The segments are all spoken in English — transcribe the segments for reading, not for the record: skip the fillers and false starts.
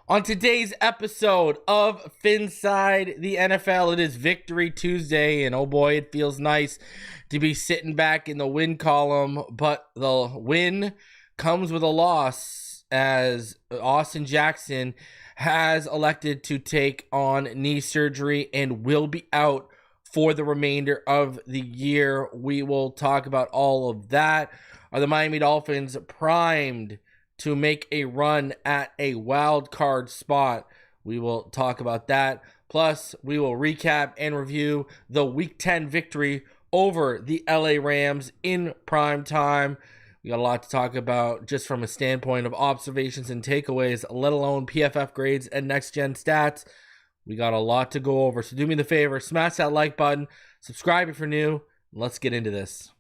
On today's episode of Phinside The NFL, it is Victory Tuesday, and oh boy, it feels nice to be sitting back in the win column, but the win comes with a loss as Austin Jackson has elected to take on knee surgery and will be out for the remainder of the year. We will talk about all of that. Are the Miami Dolphins primed to make a run at a wild card spot? We will talk about that. Plus, we will recap and review the Week 10 victory over the LA Rams in prime time. We got a lot to talk about just from a standpoint of observations and takeaways, let alone PFF grades and next-gen stats. We got a lot to go over, so do me the favor, smash that like button, subscribe if you're new. Let's get into this.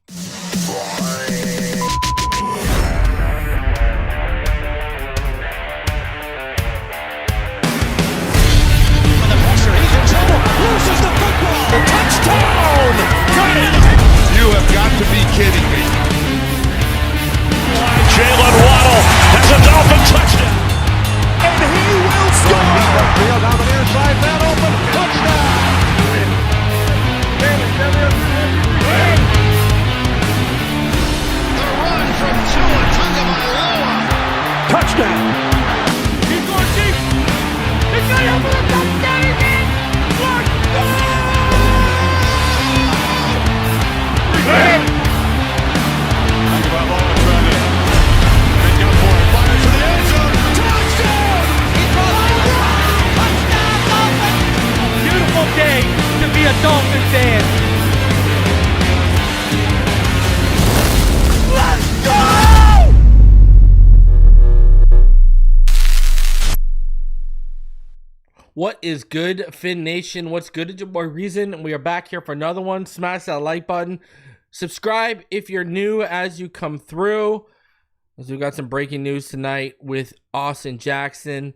Loses the football. Touchdown! Got it! You have got to be kidding me. Jalen Waddle has a Dolphin touchdown. And he will score! Deep upfield on the near side, man open. Touchdown! The run from Tua Tagovailoa. Touchdown! He's going deep. He's going over the touchdown again. Beautiful day to be a Dolphin fan. Let's go! What is good, Finn Nation? What's good? It's your boy Reason. We are back here for another one. Smash that like button. Subscribe if you're new as you come through. As we got some breaking news tonight with Austin Jackson,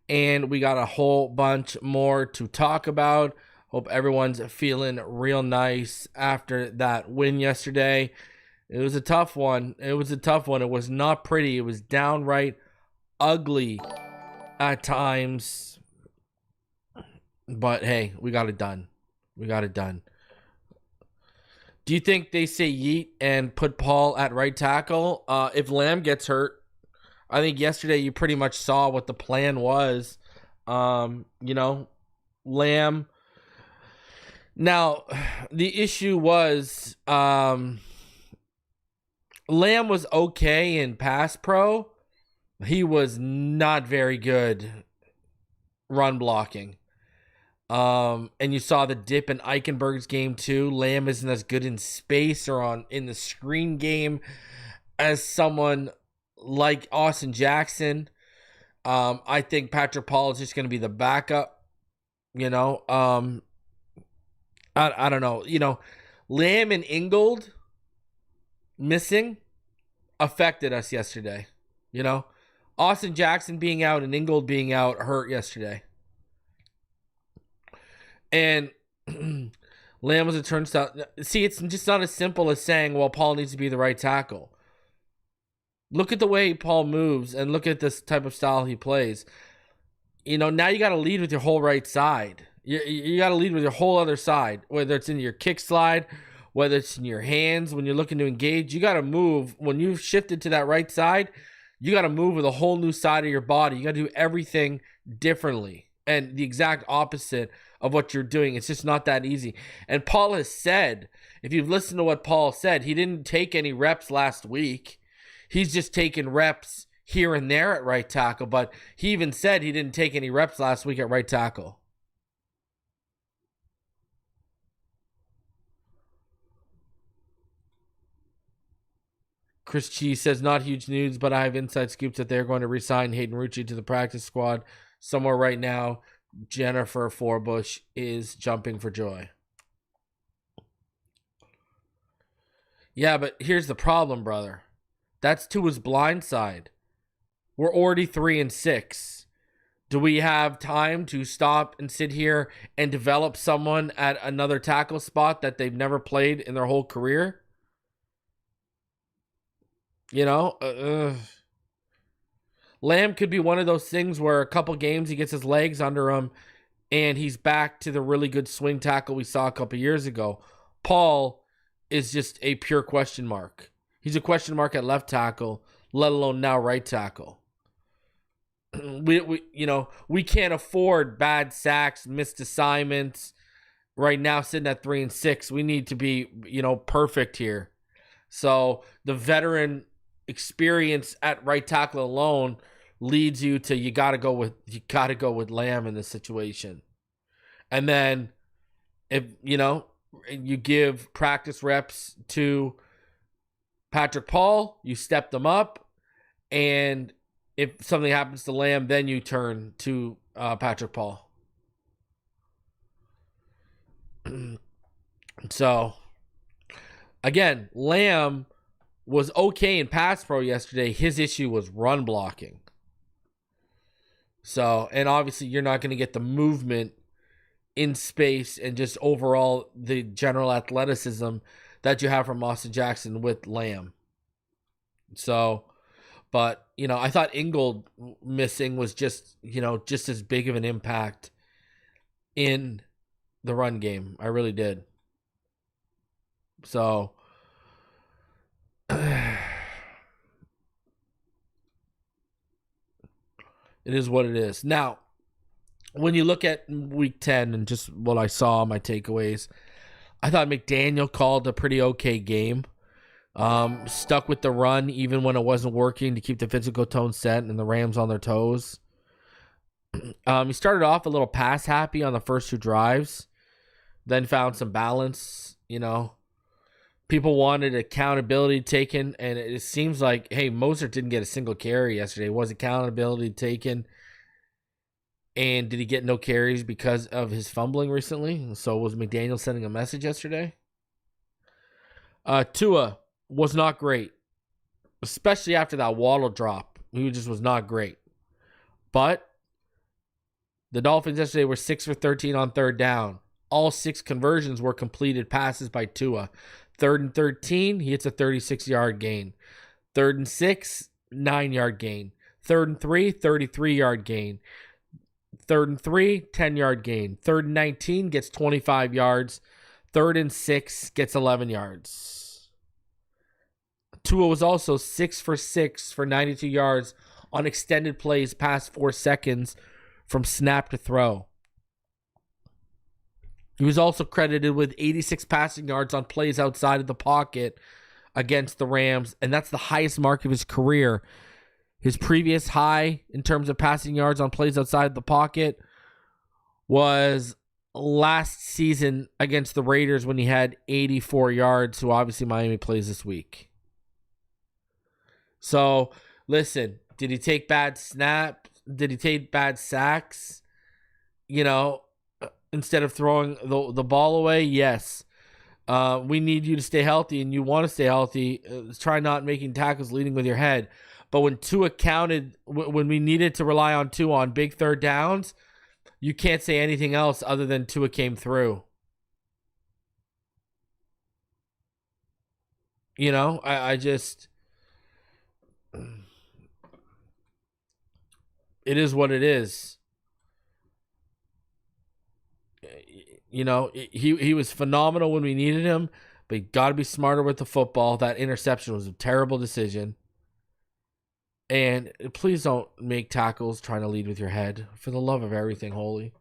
and we got a whole bunch more to talk about. Hope everyone's feeling real nice after that win yesterday. It was a tough one. It was not pretty. It was downright ugly at times. But hey, we got it done. Do you think they say yeet and put Paul at right tackle? If Lamb gets hurt, I think yesterday you pretty much saw what the plan was. Lamb. Now, the issue was Lamb was okay in pass pro. He was not very good run blocking. And you saw the dip in Eichenberg's game too. Lamb isn't as good in space or in the screen game as someone like Austin Jackson. I think Patrick Paul is just going to be the backup. I don't know. Lamb and Ingold missing affected us yesterday. Austin Jackson being out and Ingold being out hurt yesterday. And Lamb was a turnstile. See, it's just not as simple as saying, well, Paul needs to be the right tackle. Look at the way Paul moves and look at this type of style he plays. Now you got to lead with your whole right side. You got to lead with your whole other side, whether it's in your kick slide, whether it's in your hands. When you're looking to engage, you got to move. When you've shifted to that right side, you got to move with a whole new side of your body. You got to do everything differently and the exact opposite of what you're doing. It's just not that easy. And Paul has said, if you've listened to what Paul said, he didn't take any reps last week. He's just taking reps here and there at right tackle. But he even said he didn't take any reps last week at right tackle. Chris Cheese says, not huge news, but I have inside scoops that they're going to re-sign Hayden Rucci to the practice squad somewhere right now. Jennifer Forbush is jumping for joy. Yeah, but here's the problem, brother. That's to his blind side. We're already 3-6. Do we have time to stop and sit here and develop someone at another tackle spot that they've never played in their whole career? Lamb could be one of those things where a couple games he gets his legs under him and he's back to the really good swing tackle we saw a couple years ago. Paul is just a pure question mark. He's a question mark at left tackle, let alone now right tackle. We can't afford bad sacks, missed assignments. Right now, sitting at 3-6, we need to be, perfect here. So the veteran experience at right tackle alone leads you to you gotta go with Lamb in this situation. And then if you give practice reps to Patrick Paul, you step them up, and if something happens to Lamb, then you turn to Patrick Paul. So, again, Lamb was okay in pass pro yesterday. His issue was run blocking. So, and obviously you're not going to get the movement in space and just overall the general athleticism that you have from Austin Jackson with Lamb. So, but, I thought Ingold missing was just as big of an impact in the run game. I really did. So, it is what it is. Now, when you look at week 10 and just what I saw, my takeaways, I thought McDaniel called a pretty okay game. Stuck with the run even when it wasn't working to keep the physical tone set and the Rams on their toes. He started off a little pass happy on the first two drives, then found some balance. People wanted accountability taken, and it seems like, hey, Mostert didn't get a single carry yesterday. Was accountability taken? And did he get no carries because of his fumbling recently? So was McDaniel sending a message yesterday? Tua was not great, especially after that Waddle drop. He just was not great. But the Dolphins yesterday were 6 for 13 on third down. All 6 conversions were completed passes by Tua. 3rd and 13, he hits a 36-yard gain. 3rd and 6, 9-yard gain. 3rd and 3, 33-yard gain. 3rd and 3, 10-yard gain. 3rd and 19 gets 25 yards. 3rd and 6 gets 11 yards. Tua was also 6 for 6 for 92 yards on extended plays past 4 seconds from snap to throw. He was also credited with 86 passing yards on plays outside of the pocket against the Rams, and that's the highest mark of his career. His previous high in terms of passing yards on plays outside the pocket was last season against the Raiders when he had 84 yards, who obviously Miami plays this week. So, listen, did he take bad snaps? Did he take bad sacks? Instead of throwing the ball away? Yes. We need you to stay healthy, and you want to stay healthy. Try not making tackles leading with your head. But when Tua counted, when we needed to rely on Tua on big third downs, you can't say anything else other than Tua came through. I just... It is what it is. He was phenomenal when we needed him, but you got to be smarter with the football. That interception was a terrible decision. And please don't make tackles trying to lead with your head. For the love of everything holy.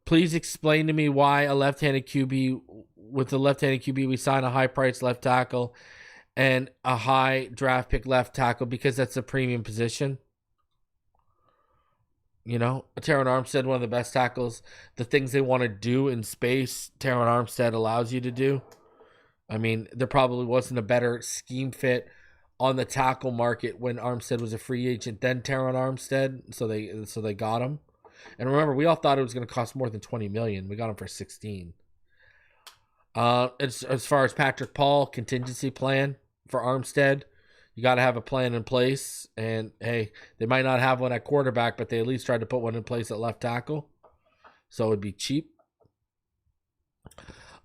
Please explain to me why with the left-handed QB, we sign a high-priced left tackle and a high draft pick left tackle, because that's a premium position. Taron Armstead, one of the best tackles. The things they want to do in space, Taron Armstead allows you to do. I mean, there probably wasn't a better scheme fit on the tackle market when Armstead was a free agent than Taron Armstead, so they got him. And remember, we all thought it was going to cost more than $20 million. We got him for $16 million. As far as Patrick Paul, contingency plan for Armstead, you got to have a plan in place. And, hey, they might not have one at quarterback, but they at least tried to put one in place at left tackle. So it would be cheap.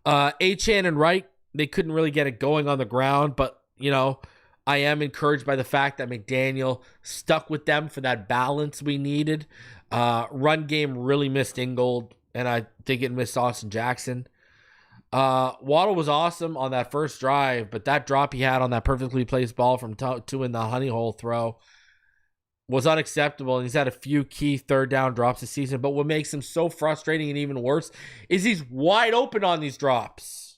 Achane and Wright, they couldn't really get it going on the ground. But, I am encouraged by the fact that McDaniel stuck with them for that balance we needed. Run game really missed Ingold, and I think it missed Austin Jackson. Waddle was awesome on that first drive, but that drop he had on that perfectly placed ball from two in the honey hole throw was unacceptable, and he's had a few key third down drops this season. But what makes him so frustrating and even worse is he's wide open on these drops.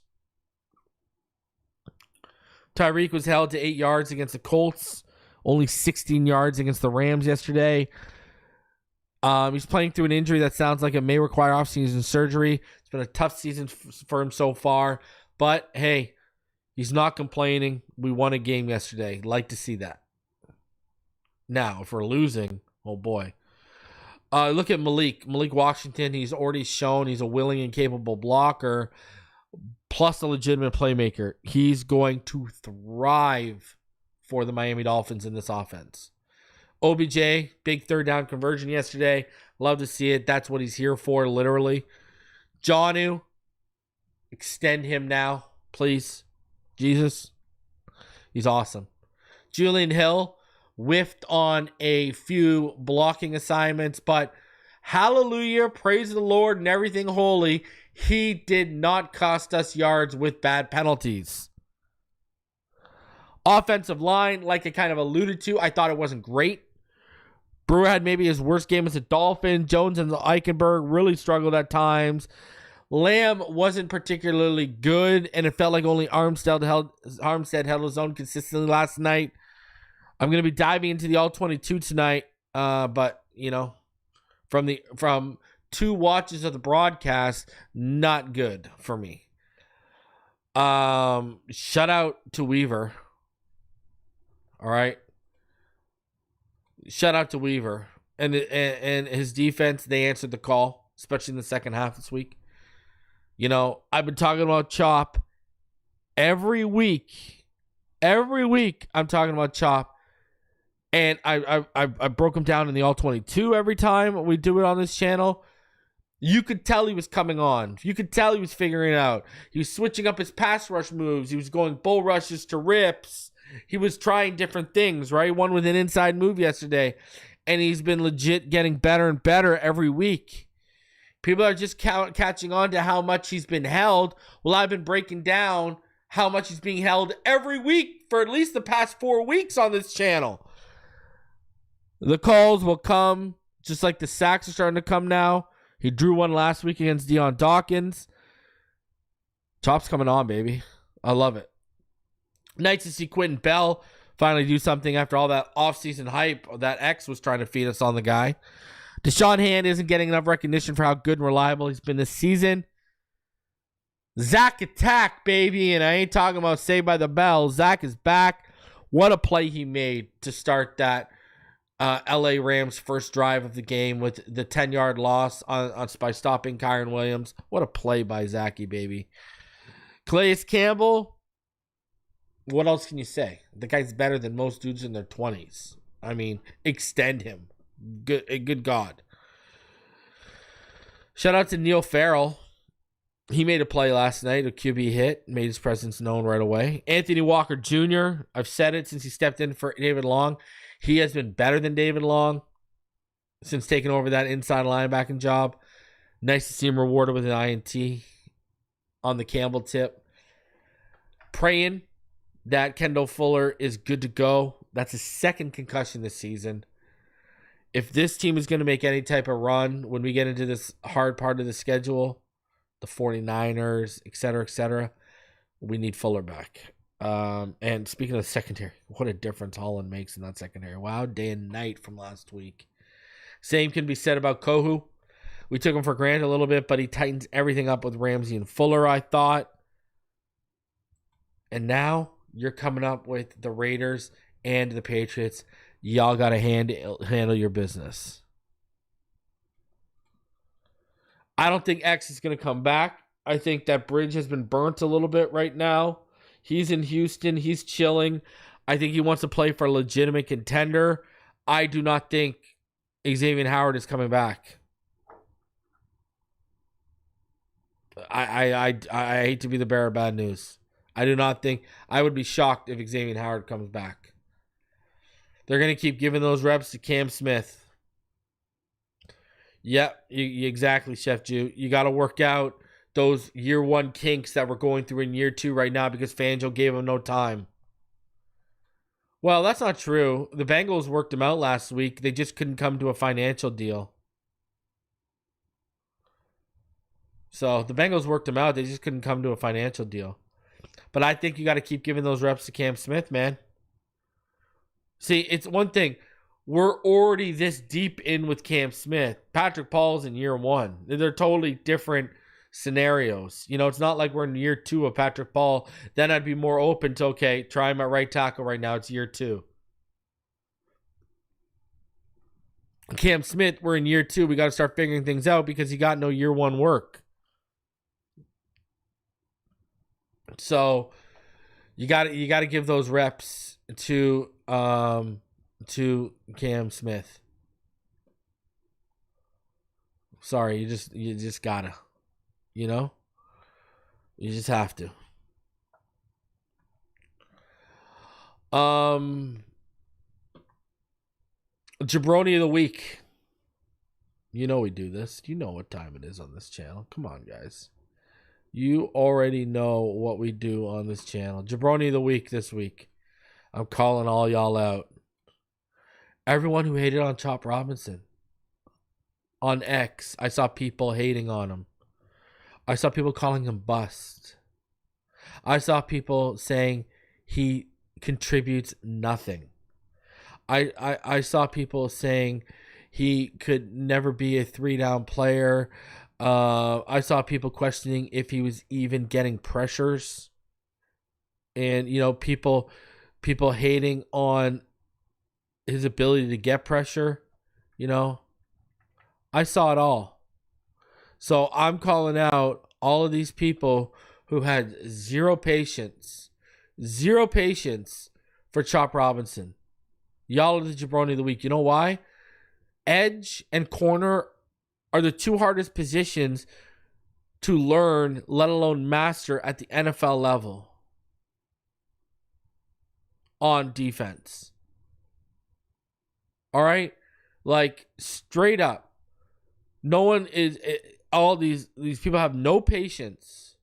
Tyreek was held to 8 yards against the Colts, only 16 yards against the Rams yesterday. He's playing through an injury that sounds like it may require offseason surgery. It's been a tough season for him so far, but hey, he's not complaining. We won a game yesterday. Like to see that. Now, if we're losing, oh boy. Look at Malik Washington. He's already shown he's a willing and capable blocker, plus a legitimate playmaker. He's going to thrive for the Miami Dolphins in this offense. OBJ, big third down conversion yesterday. Love to see it. That's what he's here for, literally. Jonnu, extend him now, please. Jesus. He's awesome. Julian Hill whiffed on a few blocking assignments, but hallelujah, praise the Lord and everything holy. He did not cost us yards with bad penalties. Offensive line, like I kind of alluded to, I thought it wasn't great. Brewer had maybe his worst game as a Dolphin. Jones and Eichenberg really struggled at times. Lamb wasn't particularly good, and it felt like only Armstead held his own consistently last night. I'm going to be diving into the All-22 tonight, but, you know, from 2 watches of the broadcast, not good for me. Shout out to Weaver. All right. Shout out to Weaver and his defense. They answered the call, especially in the second half this week. You know, I've been talking about Chop every week. Every week I'm talking about Chop. And I broke him down in the All-22 every time we do it on this channel. You could tell he was coming on. You could tell he was figuring it out. He was switching up his pass rush moves. He was going bull rushes to rips. He was trying different things, right? One with an inside move yesterday. And he's been legit getting better and better every week. People are just catching on to how much he's been held. Well, I've been breaking down how much he's being held every week for at least the past 4 weeks on this channel. The calls will come, just like the sacks are starting to come now. He drew one last week against Deion Dawkins. Chop's coming on, baby. I love it. Nice to see Quentin Bell finally do something after all that offseason hype that X was trying to feed us on the guy. Deshaun Hand isn't getting enough recognition for how good and reliable he's been this season. Zach attack, baby, and I ain't talking about Saved by the Bell. Zach is back. What a play he made to start that LA Rams first drive of the game with the 10-yard loss by stopping Kyron Williams. What a play by Zachy, baby. Calais Campbell, what else can you say? The guy's better than most dudes in their 20s. I mean, extend him. Good God. Shout out to Neil Farrell. He made a play last night, a QB hit, made his presence known right away. Anthony Walker Jr., I've said it since he stepped in for David Long. He has been better than David Long since taking over that inside linebacking job. Nice to see him rewarded with an INT on the Campbell tip. Praying that Kendall Fuller is good to go. That's his second concussion this season. If this team is going to make any type of run when we get into this hard part of the schedule, the 49ers, et cetera, we need Fuller back. And speaking of the secondary, what a difference Holland makes in that secondary. Wow, day and night from last week. Same can be said about Kohu. We took him for granted a little bit, but he tightens everything up with Ramsey and Fuller, I thought. And now you're coming up with the Raiders and the Patriots. Y'all got to handle your business. I don't think X is going to come back. I think that bridge has been burnt a little bit right now. He's in Houston. He's chilling. I think he wants to play for a legitimate contender. I do not think Xavier Howard is coming back. I hate to be the bearer of bad news. I do not think, I would be shocked if Xavier Howard comes back. They're going to keep giving those reps to Cam Smith. Yep, exactly, Chef Jew. You got to work out those year one kinks that we're going through in year two right now because Fangio gave him no time. Well, that's not true. The Bengals worked him out last week. They just couldn't come to a financial deal. So the Bengals worked him out. They just couldn't come to a financial deal. But I think you got to keep giving those reps to Cam Smith, man. See, it's one thing. We're already this deep in with Cam Smith. Patrick Paul's in year one. They're totally different scenarios. You know, it's not like we're in year two of Patrick Paul. Then I'd be more open to, okay, try him at right tackle right now. It's year two. Cam Smith, we're in year two. We got to start figuring things out because he got no year one work. So you got to give those reps to Cam Smith. Sorry, you just gotta, you know, you just have to. Jabroni of the week. You know we do this. You know what time it is on this channel. Come on, guys. You already know what we do on this channel. Jabroni of the week this week. I'm calling all y'all out. Everyone who hated on Chop Robinson. On X, I saw people hating on him. I saw people calling him bust. I saw people saying he contributes nothing. I saw people saying he could never be a 3-down player. I saw people questioning if he was even getting pressures. And, you know, people hating on his ability to get pressure, you know. I saw it all. So I'm calling out all of these people who had zero patience for Chop Robinson. Y'all are the Jabroni of the week. You know why? Edge and corner are the two hardest positions to learn, let alone master at the NFL level on defense. All right? Like, straight up. No one is, all these people have no patience.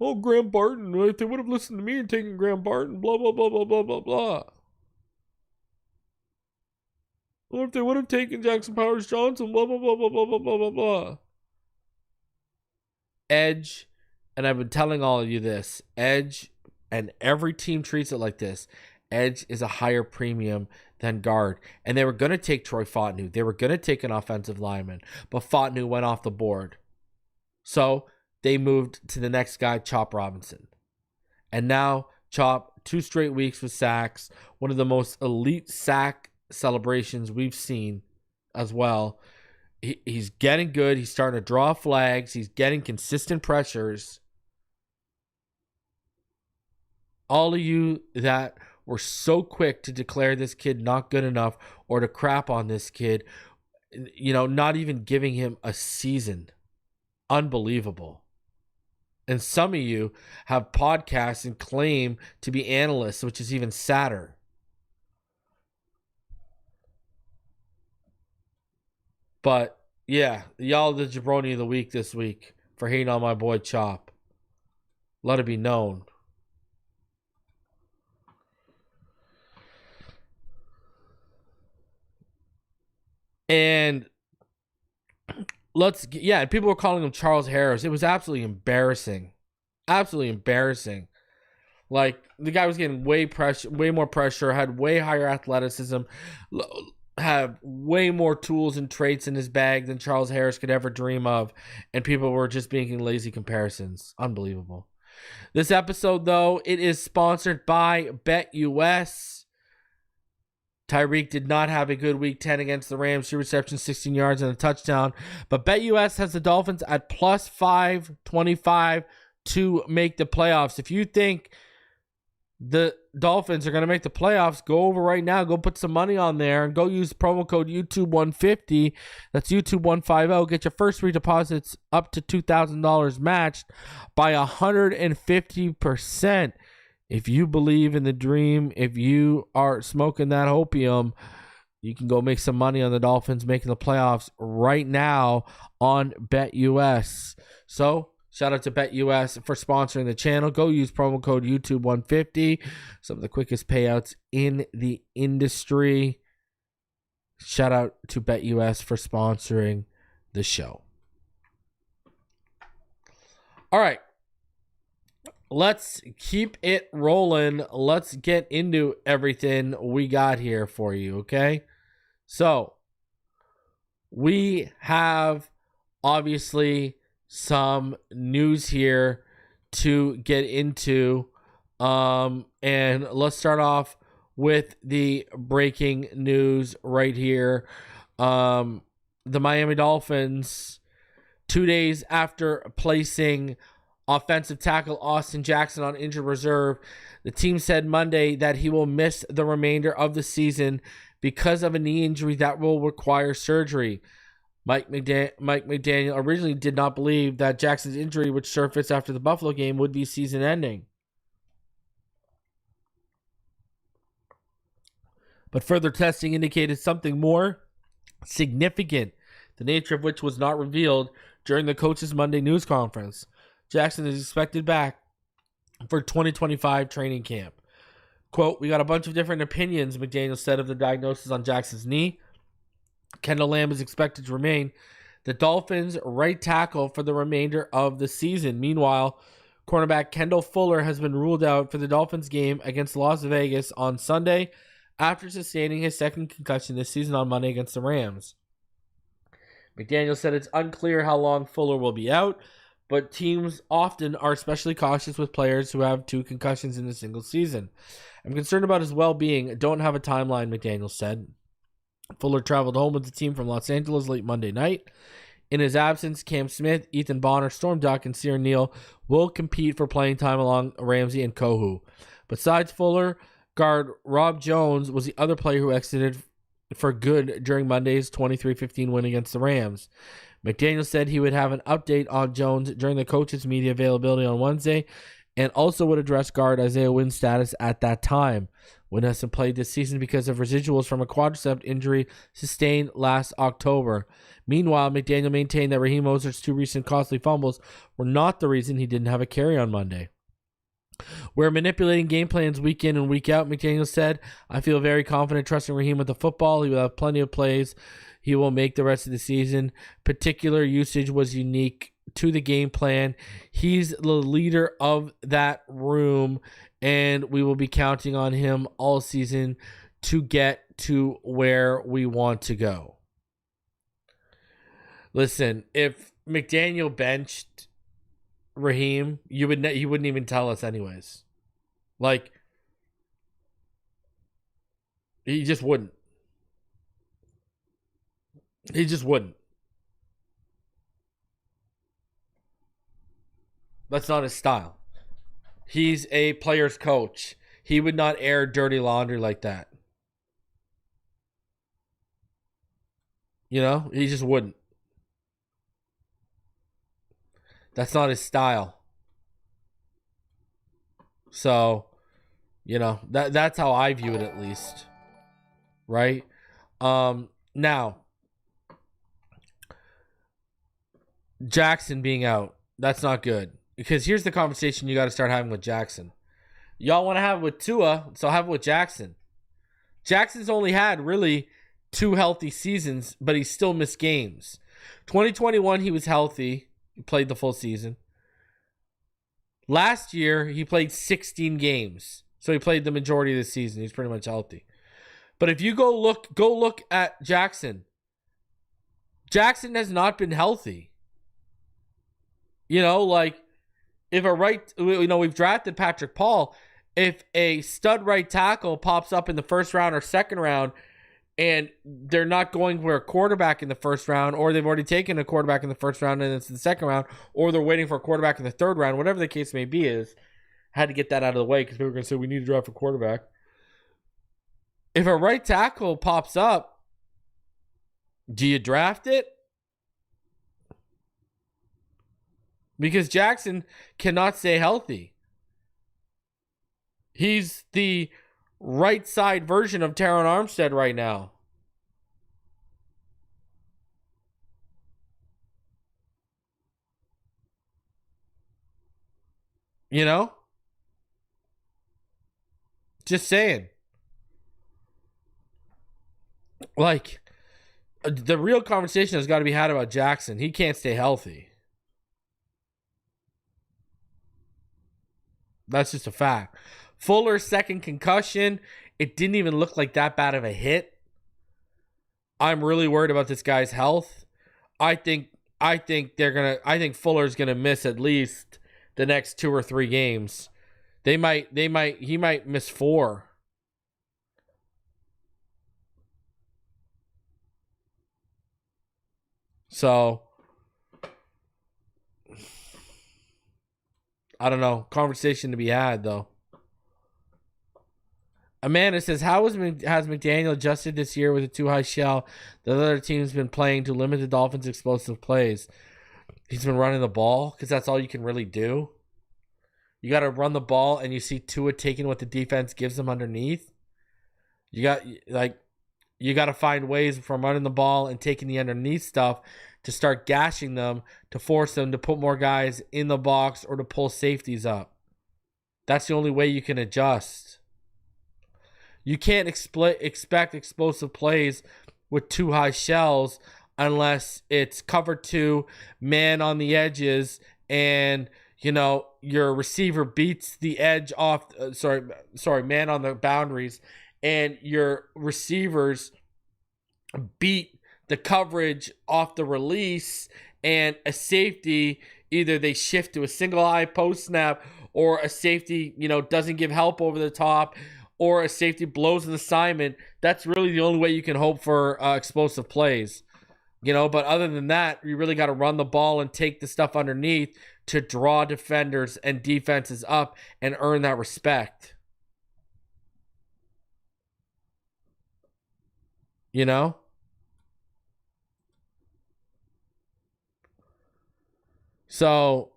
Oh, Graham Barton, if they would have listened to me and taken Graham Barton, blah, blah, blah, blah, blah, blah, blah. Or if they would have taken Jackson Powers Johnson, blah, blah, blah, blah, blah, blah, blah, blah, blah. Edge, and I've been telling all of you this, Edge, and every team treats it like this. Edge is a higher premium than guard. And they were going to take Troy Fontenot. They were going to take an offensive lineman. But Fontenot went off the board. So they moved to the next guy, Chop Robinson. And now Chop, 2 straight weeks with sacks. One of the most elite sack celebrations we've seen as well. He's getting good. He's starting to draw flags. He's getting consistent pressures. All of you that were so quick to declare this kid not good enough or to crap on this kid, you know, not even giving him a season. Unbelievable. And some of you have podcasts and claim to be analysts, which is even sadder. But, yeah, y'all the Jabroni of the week this week for hating on my boy Chop. Let it be known. And people were calling him Charles Harris. It was absolutely embarrassing. Absolutely embarrassing. Like, the guy was getting way more pressure, had way higher athleticism, had way more tools and traits in his bag than Charles Harris could ever dream of, and people were just making lazy comparisons. Unbelievable. This episode, though, it is sponsored by BetUS. Tyreek did not have a good week 10 against the Rams. 2 receptions, 16 yards, and a touchdown. But BetUS has the Dolphins at plus 525 to make the playoffs. If you think the Dolphins are going to make the playoffs, go over right now. Go put some money on there and go use promo code YouTube150. That's YouTube150. Get your first three deposits up to $2,000 matched by 150%. If you believe in the dream, if you are smoking that opium, you can go make some money on the Dolphins making the playoffs right now on BetUS. So, shout out to BetUS for sponsoring the channel. Go use promo code YouTube150. Some of the quickest payouts in the industry. Shout out to BetUS for sponsoring the show. All right. Let's keep it rolling. Let's get into everything we got here for you, okay? So, we have obviously some news here to get into. And let's start off with the breaking news right here. The Miami Dolphins, 2 days after placing offensive tackle Austin Jackson on injured reserve, the team said Monday that he will miss the remainder of the season because of a knee injury that will require surgery. Mike McDaniel originally did not believe that Jackson's injury, which surfaced after the Buffalo game, would be season-ending. But further testing indicated something more significant, the nature of which was not revealed during the coach's Monday news conference. Jackson is expected back for 2025 training camp. Quote, "We got a bunch of different opinions," McDaniel said of the diagnosis on Jackson's knee. Kendall Lamb is expected to remain the Dolphins' right tackle for the remainder of the season. Meanwhile, cornerback Kendall Fuller has been ruled out for the Dolphins game against Las Vegas on Sunday after sustaining his second concussion this season on Monday against the Rams. McDaniel said it's unclear how long Fuller will be out, but teams often are especially cautious with players who have two concussions in a single season. "I'm concerned about his well-being. Don't have a timeline," McDaniel said. Fuller traveled home with the team from Los Angeles late Monday night. In his absence, Cam Smith, Ethan Bonner, Storm Duck, and Sear Neal will compete for playing time along Ramsey and Kohu. Besides Fuller, guard Rob Jones was the other player who exited for good during Monday's 23-15 win against the Rams. McDaniel said he would have an update on Jones during the coach's media availability on Wednesday and also would address guard Isaiah Wynn's status at that time. Wynn hasn't played this season because of residuals from a quadricep injury sustained last October. Meanwhile, McDaniel maintained that Raheem Mostert's two recent costly fumbles were not the reason he didn't have a carry on Monday. "We're manipulating game plans week in and week out," McDaniel said. "I feel very confident trusting Raheem with the football. He will have plenty of plays he will make the rest of the season. Particular usage was unique to the game plan. He's the leader of that room, and we will be counting on him all season to get to where we want to go." Listen, if McDaniel benched Raheem, he wouldn't even tell us anyways. Like, he just wouldn't. He just wouldn't. That's not his style. He's a player's coach. He would not air dirty laundry like that. You know, he just wouldn't. That's not his style. So, you know, that's how I view it, at least. Right? Now, Jackson being out, that's not good. Because here's the conversation you got to start having with Jackson. Y'all want to have it with Tua, so have it with Jackson. Jackson's only had really 2 healthy seasons, but he still missed games. 2021, he was healthy. He played the full season. Last year, he played 16 games. So he played the majority of the season. He's pretty much healthy. But if you go look at Jackson. Jackson has not been healthy. You know, like, if we've drafted Patrick Paul. If a stud right tackle pops up in the first round or second round, and they're not going for a quarterback in the first round, or they've already taken a quarterback in the first round and it's the second round, or they're waiting for a quarterback in the third round, whatever the case may be, Had to get that out of the way because people were going to say we need to draft a quarterback. If a right tackle pops up, do you draft it? Because Jackson cannot stay healthy. He's the right side version of Teron Armstead right now. You know? Just saying. Like, the real conversation has got to be had about Jackson. He can't stay healthy. That's just a fact. Fuller's second concussion, it didn't even look like that bad of a hit. I'm really worried about this guy's health. I think Fuller's gonna miss at least the next 2 or 3 games. He might miss 4. So I don't know. Conversation to be had, though. Amanda says, has McDaniel adjusted this year with a too high shell that other teams been playing to limit the Dolphins' explosive plays? He's been running the ball because that's all you can really do. You got to run the ball, and you see Tua taking what the defense gives him underneath. You got to find ways from running the ball and taking the underneath stuff to start gashing them, to force them to put more guys in the box or to pull safeties up. That's the only way you can adjust. You can't expect explosive plays with too high shells unless it's cover 2, man on the edges, and your receiver beats the edge off. Man on the boundaries, and your receivers beat the coverage off the release, and a safety, either they shift to a single eye post snap, or a safety, doesn't give help over the top, or a safety blows an assignment. That's really the only way you can hope for explosive plays. But other than that, you really got to run the ball and take the stuff underneath to draw defenders and defenses up and earn that respect. So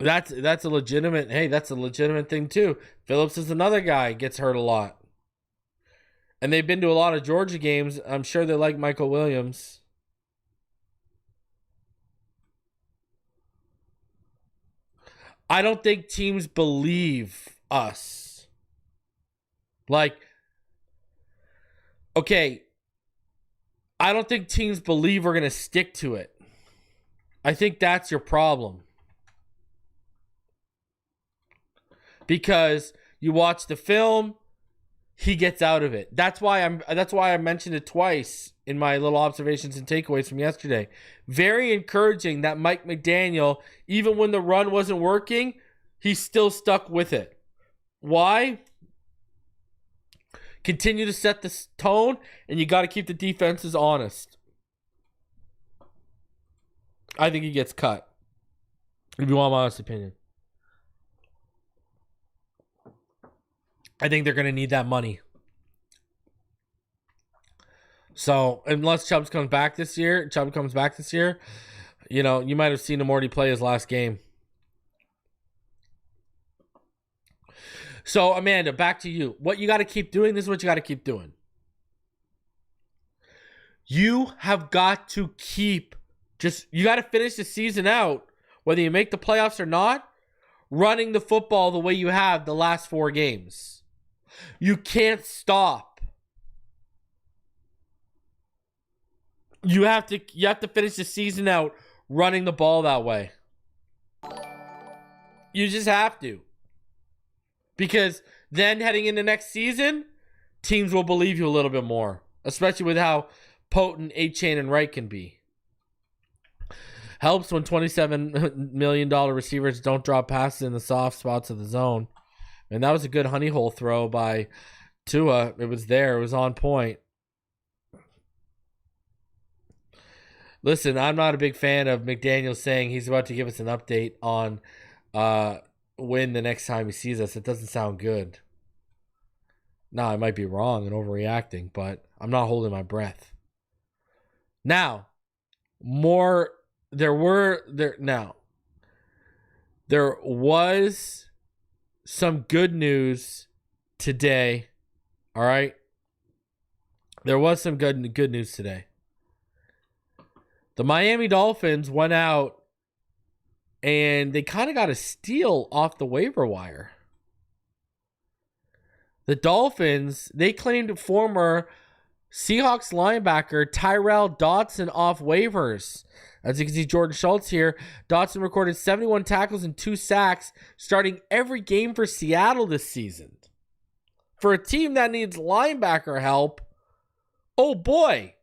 that's a legitimate thing too. Phillips is another guy, gets hurt a lot. And they've been to a lot of Georgia games. I'm sure they like Michael Williams. I don't think teams believe us. Okay, I don't think teams believe we're going to stick to it. I think that's your problem. Because you watch the film, he gets out of it. That's why I mentioned it twice in my little observations and takeaways from yesterday. Very encouraging that Mike McDaniel, even when the run wasn't working, he still stuck with it. Why? Continue to set the tone, and you got to keep the defenses honest. I think he gets cut, if you want my honest opinion. I think they're going to need that money. So, unless Chubb comes back this year, you might have seen him already play his last game. So, Amanda, back to you. What you got to keep doing, this is what you got to keep doing. You have got to you got to finish the season out, whether you make the playoffs or not, running the football the way you have the last 4 games. You can't stop. You have to finish the season out running the ball that way. You just have to. Because then heading into next season, teams will believe you a little bit more, especially with how potent A-Chain and Wright can be. Helps when $27 million receivers don't drop passes in the soft spots of the zone. And that was a good honey hole throw by Tua. It was there. It was on point. Listen, I'm not a big fan of McDaniel saying he's about to give us an update on win the next time he sees us. It doesn't sound good. Now, I might be wrong and overreacting, but I'm not holding my breath. Now, there was some good news today. All right. There was some good news today. The Miami Dolphins went out and they kind of got a steal off the waiver wire. The Dolphins, they claimed former Seahawks linebacker Tyrel Dodson off waivers. As you can see, Jordan Schultz here. Dodson recorded 71 tackles and 2 sacks, starting every game for Seattle this season. For a team that needs linebacker help, oh boy,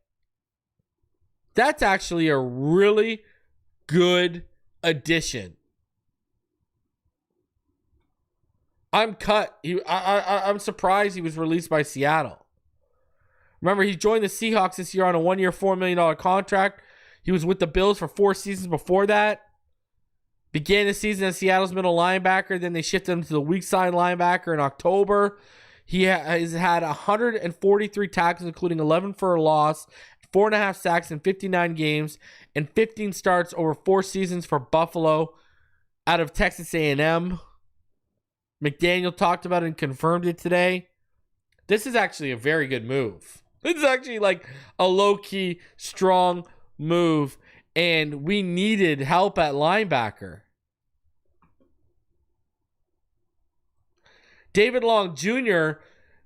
that's actually a really good addition. I'm surprised he was released by Seattle. Remember, he joined the Seahawks this year on a 1-year, $4 million contract. He was with the Bills for 4 seasons before that. Began the season as Seattle's middle linebacker. Then they shifted him to the weak side linebacker in October. He has had 143 tackles, including 11 for a loss, 4.5 sacks in 59 games, and 15 starts over 4 seasons for Buffalo out of Texas A&M. McDaniel talked about it and confirmed it today. This is actually a very good move. It's actually like a low-key, strong move, and we needed help at linebacker. David Long Jr.,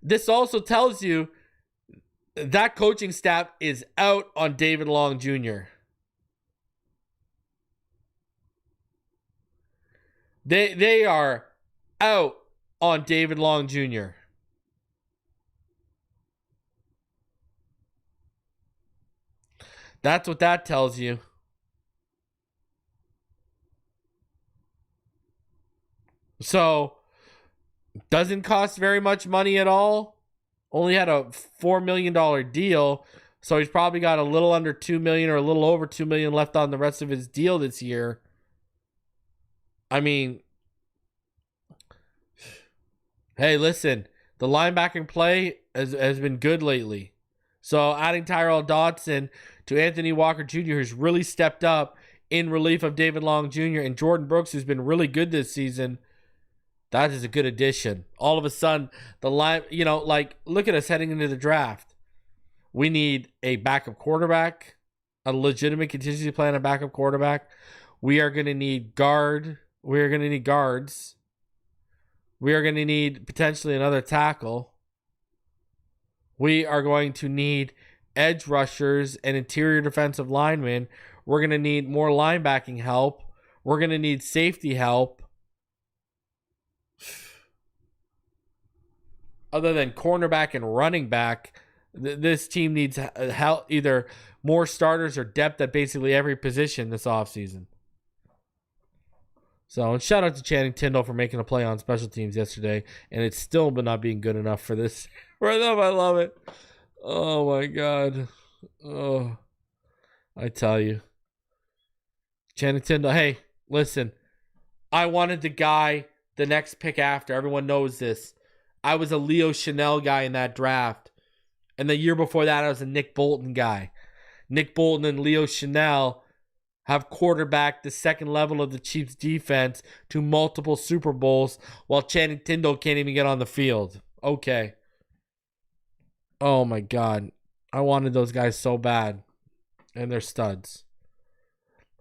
this also tells you that coaching staff is out on David Long Jr. They are out on David Long Jr. That's what that tells you. So, doesn't cost very much money at all. Only had a $4 million deal. So he's probably got a little under $2 million or a little over $2 million left on the rest of his deal this year. I mean, hey, listen, the linebacking play has been good lately. So adding Tyrel Dodson to Anthony Walker Jr., who's really stepped up in relief of David Long Jr., and Jordan Brooks, who's been really good this season, that is a good addition. All of a sudden, the line, look at us heading into the draft. We need a backup quarterback, a legitimate contingency plan, a backup quarterback. We are going to need guard. We are going to need guards. We are going to need potentially another tackle. We are going to need edge rushers and interior defensive linemen. We're going to need more linebacking help. We're going to need safety help. Other than cornerback and running back, this team needs help, either more starters or depth at basically every position this offseason. So, and shout out to Channing Tindall for making a play on special teams yesterday, and it's still but not being good enough for this. I love it. Oh my God. Oh, I tell you. Channing Tindall, hey, listen, I wanted the guy the next pick after. Everyone knows this. I was a Leo Chanel guy in that draft. And the year before that, I was a Nick Bolton guy. Nick Bolton and Leo Chanel have quarterbacked the second level of the Chiefs defense to multiple Super Bowls, while Channing Tindall can't even get on the field. Okay. Oh my God. I wanted those guys so bad. And they're studs.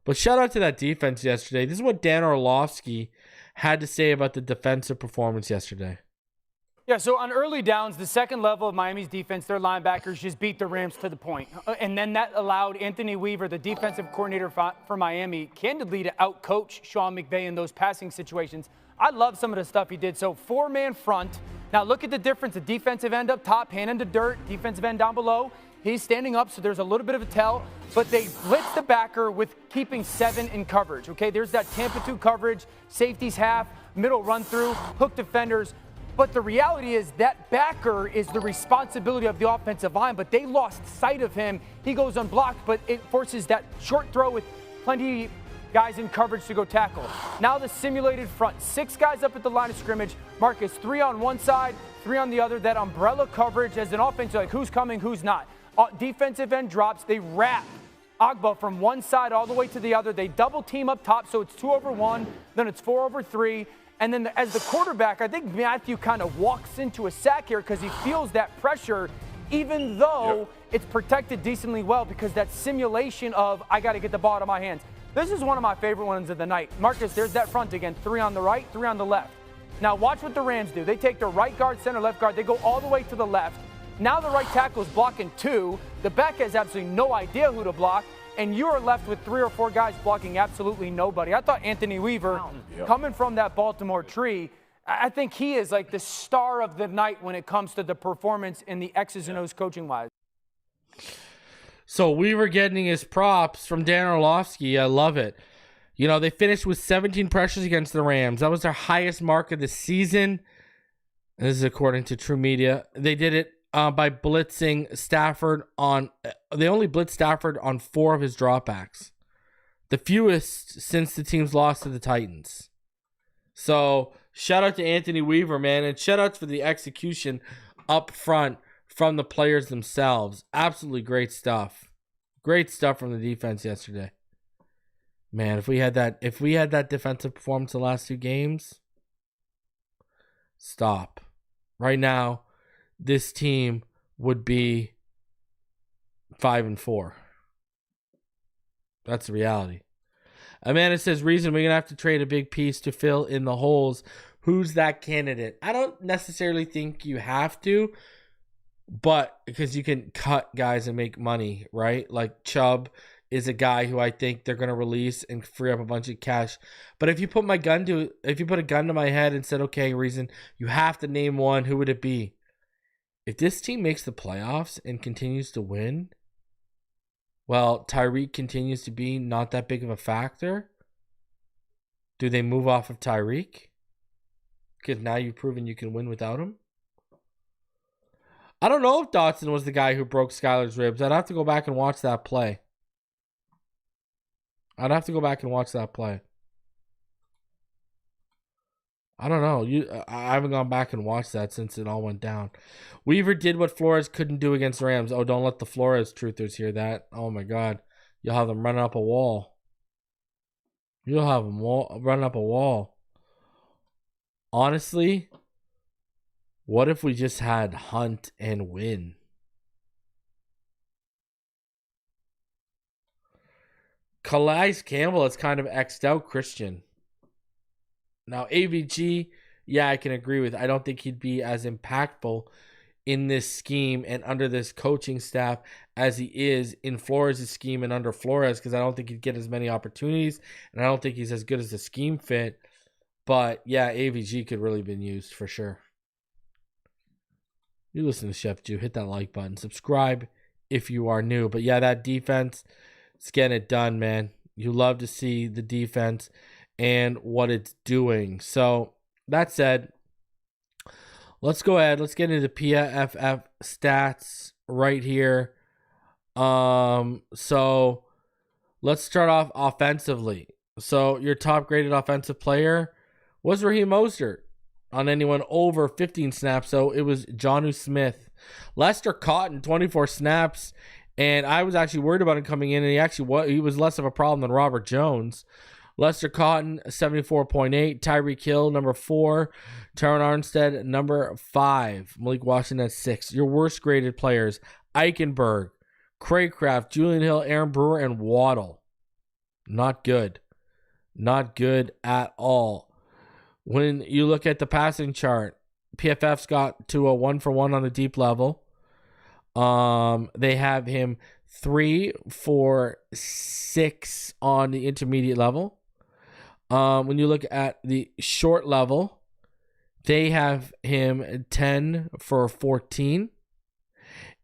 But shout out to that defense yesterday. This is what Dan Orlovsky had to say about the defensive performance yesterday. Yeah, so on early downs, the second level of Miami's defense, their linebackers just beat the Rams to the point. And then that allowed Anthony Weaver, the defensive coordinator for Miami, candidly to outcoach Sean McVay in those passing situations. I love some of the stuff he did. So 4-man front. Now look at the difference. The defensive end up top, hand in the dirt, defensive end down below. He's standing up, so there's a little bit of a tell. But they blitz the backer with keeping 7 in coverage. Okay, there's that Tampa 2 coverage, safeties half, middle run through, hook defenders. But the reality is that backer is the responsibility of the offensive line, but they lost sight of him. He goes unblocked, but it forces that short throw with plenty guys in coverage to go tackle. Now the simulated front, 6 guys up at the line of scrimmage. Marcus, 3 on one side, 3 on the other. That umbrella coverage as an offense, like who's coming, who's not. Defensive end drops, they wrap Agba from one side all the way to the other. They double team up top, so it's 2 over 1, then it's 4 over 3. And then as the quarterback, I think Matthew kind of walks into a sack here because he feels that pressure, even though it's protected decently well, because that simulation of, I got to get the ball out of my hands. This is one of my favorite ones of the night. Marcus, there's that front again, 3 on the right, 3 on the left. Now watch what the Rams do. They take their right guard, center, left guard. They go all the way to the left. Now the right tackle is blocking 2. The back has absolutely no idea who to block. And you are left with 3 or 4 guys blocking absolutely nobody. I thought Anthony Weaver, coming from that Baltimore tree, I think he is like the star of the night when it comes to the performance in the X's and O's coaching-wise. So Weaver getting his props from Dan Orlovsky. I love it. You know, they finished with 17 pressures against the Rams. That was their highest mark of the season. This is according to True Media. They did it by blitzing Stafford on, they only blitzed Stafford on 4 of his dropbacks. The fewest since the team's lost to the Titans. So shout out to Anthony Weaver, man, and shout outs for the execution up front from the players themselves. Absolutely great stuff. Great stuff from the defense yesterday. Man, if we had that defensive performance the last 2 games, stop. Right now, this team would be 5-4. That's the reality. Amanda says, reason we're going to have to trade a big piece to fill in the holes. Who's that candidate? I don't necessarily think you have to, but because you can cut guys and make money, right? Like Chubb is a guy who I think they're going to release and free up a bunch of cash. But if you put a gun to my head and said, okay, reason you have to name one, who would it be? If this team makes the playoffs and continues to win, well, Tyreek continues to be not that big of a factor. Do they move off of Tyreek? Because now you've proven you can win without him. I don't know if Dodson was the guy who broke Skylar's ribs. I'd have to go back and watch that play. I don't know. I haven't gone back and watched that since it all went down. Weaver did what Flores couldn't do against the Rams. Oh, don't let the Flores truthers hear that. Oh, my God. You'll have them running up a wall. Honestly, what if we just had Hunt and Win? Calais Campbell is kind of X'd out, Christian. Now, AVG, yeah, I can agree with. I don't think he'd be as impactful in this scheme and under this coaching staff as he is in Flores' scheme and under Flores, because I don't think he'd get as many opportunities, and I don't think he's as good as a scheme fit. But, yeah, AVG could really have been used for sure. You listen to Chef Jew, hit that like button. Subscribe if you are new. But, yeah, that defense, it's getting it done, man. You love to see the defense and what it's doing. So that said, let's go ahead. Let's get into PFF stats right here. So let's start off offensively. So your top graded offensive player was Raheem Mostert on anyone over 15 snaps. So it was Jonnu Smith. Lester Cotton, 24 snaps. And I was actually worried about him coming in, and he was less of a problem than Robert Jones. Lester Cotton, 74.8. Tyreek Hill, number 4. Taron Armstead, number 5. Malik Washington at 6. Your worst graded players: Eichenberg, Craycraft, Julian Hill, Aaron Brewer, and Waddle. Not good. Not good at all. When you look at the passing chart, PFF's got to a 1-for-1 on the deep level. They have him 3 for 6 on the intermediate level. When you look at the short level, they have him 10 for 14.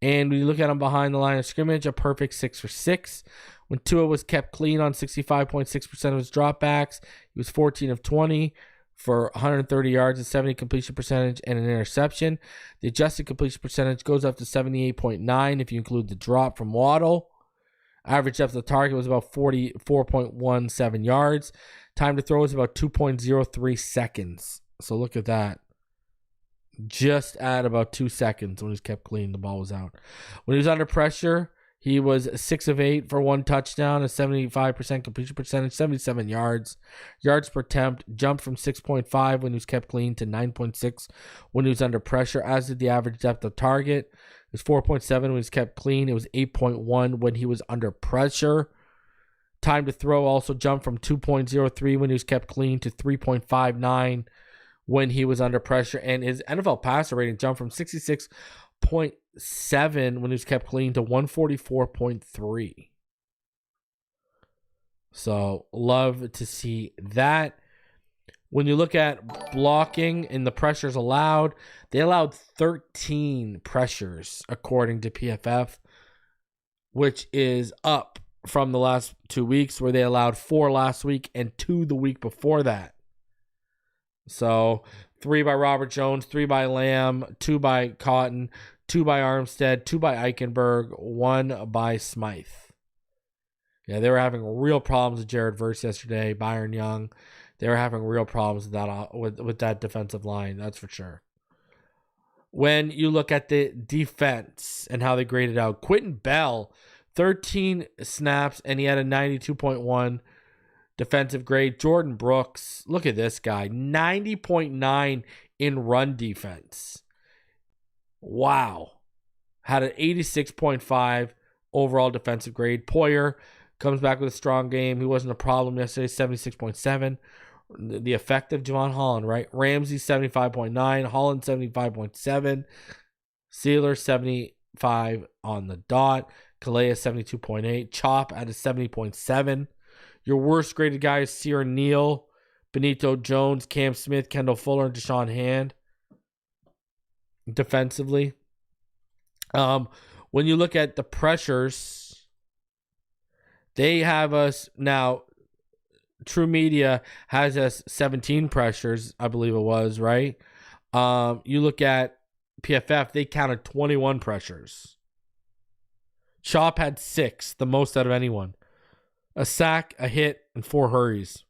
And when you look at him behind the line of scrimmage, a perfect 6 for 6. When Tua was kept clean on 65.6% of his dropbacks, he was 14 of 20 for 130 yards and 70 completion percentage and an interception. The adjusted completion percentage goes up to 78.9 if you include the drop from Waddle. Average depth of target was about 44.17 yards. Time to throw was about 2.03 seconds. So look at that. Just at about 2 seconds when he was kept clean, the ball was out. When he was under pressure, he was 6 of 8 for 1 touchdown, a 75% completion percentage, 77 yards. Yards per attempt jumped from 6.5 when he was kept clean to 9.6 when he was under pressure, as did the average depth of target. It was 4.7 when he was kept clean. It was 8.1 when he was under pressure. Time to throw also jumped from 2.03 when he was kept clean to 3.59 when he was under pressure. And his NFL passer rating jumped from 66.7 when he was kept clean to 144.3. So love to see that. When you look at blocking and the pressures allowed, they allowed 13 pressures according to PFF, which is up from the last 2 weeks where they allowed 4 last week and 2 the week before that. So 3 by Robert Jones, 3 by Lamb, 2 by Cotton, 2 by Armstead, 2 by Eichenberg, 1 by Smythe. Yeah, they were having real problems with Jared Verse yesterday, Byron Young. They were having real problems with that defensive line, that's for sure. When you look at the defense and how they graded out, Quentin Bell, 13 snaps, and he had a 92.1 defensive grade. Jordan Brooks, look at this guy, 90.9 in run defense. Wow. Had an 86.5 overall defensive grade. Poyer comes back with a strong game. He wasn't a problem yesterday, 76.7. The effect of Javon Holland, right? Ramsey, 75.9. Holland, 75.7. Sealer, 75 on the dot. Calais, 72.8. Chop at a 70.7. Your worst graded guys, Sierra Neal, Benito Jones, Cam Smith, Kendall Fuller, and Deshaun Hand. Defensively. When you look at the pressures, they have us now. True Media has us 17 pressures, I believe it was, right? You look at PFF, they counted 21 pressures. Chop had 6, the most out of anyone. A sack, a hit, and 4 hurries.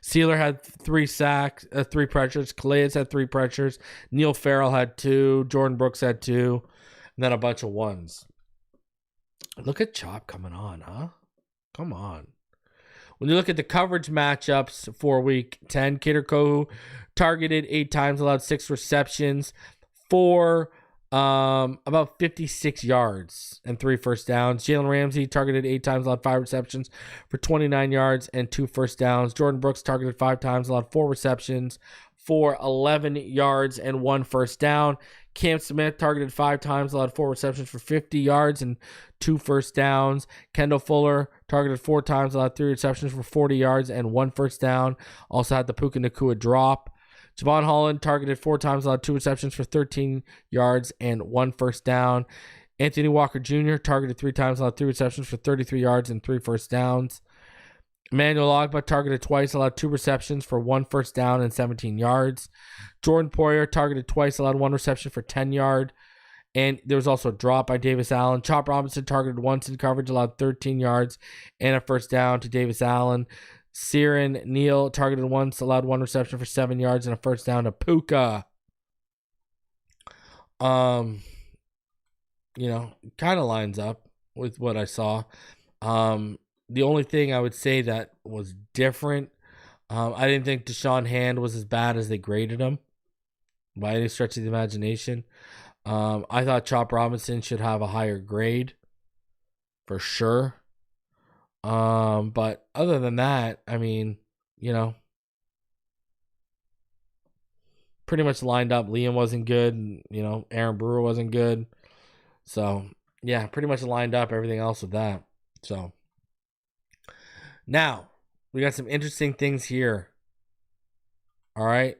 Sealer had 3 sacks, 3 pressures. Calais had 3 pressures. Neil Farrell had 2. Jordan Brooks had 2. And then a bunch of 1s. Look at Chop coming on, huh? Come on. When you look at the coverage matchups for week 10, Kader Kohu targeted 8 times, allowed 6 receptions for about 56 yards and 3 first downs. Jalen Ramsey targeted 8 times, allowed 5 receptions for 29 yards and 2 first downs. Jordan Brooks targeted 5 times, allowed 4 receptions for 11 yards and 1 first down. Cam Smith targeted 5 times, allowed 4 receptions for 50 yards and 2 first downs. Kendall Fuller targeted 4 times, allowed 3 receptions for 40 yards and 1 first down. Also had the Puka Nacua drop. Javon Holland targeted 4 times, allowed 2 receptions for 13 yards and 1 first down. Anthony Walker Jr. targeted 3 times, allowed 3 receptions for 33 yards and 3 first downs. Emmanuel Ogbah targeted twice, allowed 2 receptions for 1 first down and 17 yards. Jordan Poyer targeted twice, allowed 1 reception for 10 yards. And there was also a drop by Davis Allen. Chop Robinson targeted once in coverage, allowed 13 yards and a first down to Davis Allen. Sierra Neal targeted once, allowed 1 reception for 7 yards and a first down to Puka. Kind of lines up with what I saw. The only thing I would say that was different, I didn't think Deshaun Hand was as bad as they graded him by any stretch of the imagination. I thought Chop Robinson should have a higher grade for sure. But other than that, I mean, pretty much lined up. Liam wasn't good, and, Aaron Brewer wasn't good. So, yeah, pretty much lined up everything else with that. So, now, we got some interesting things here. All right.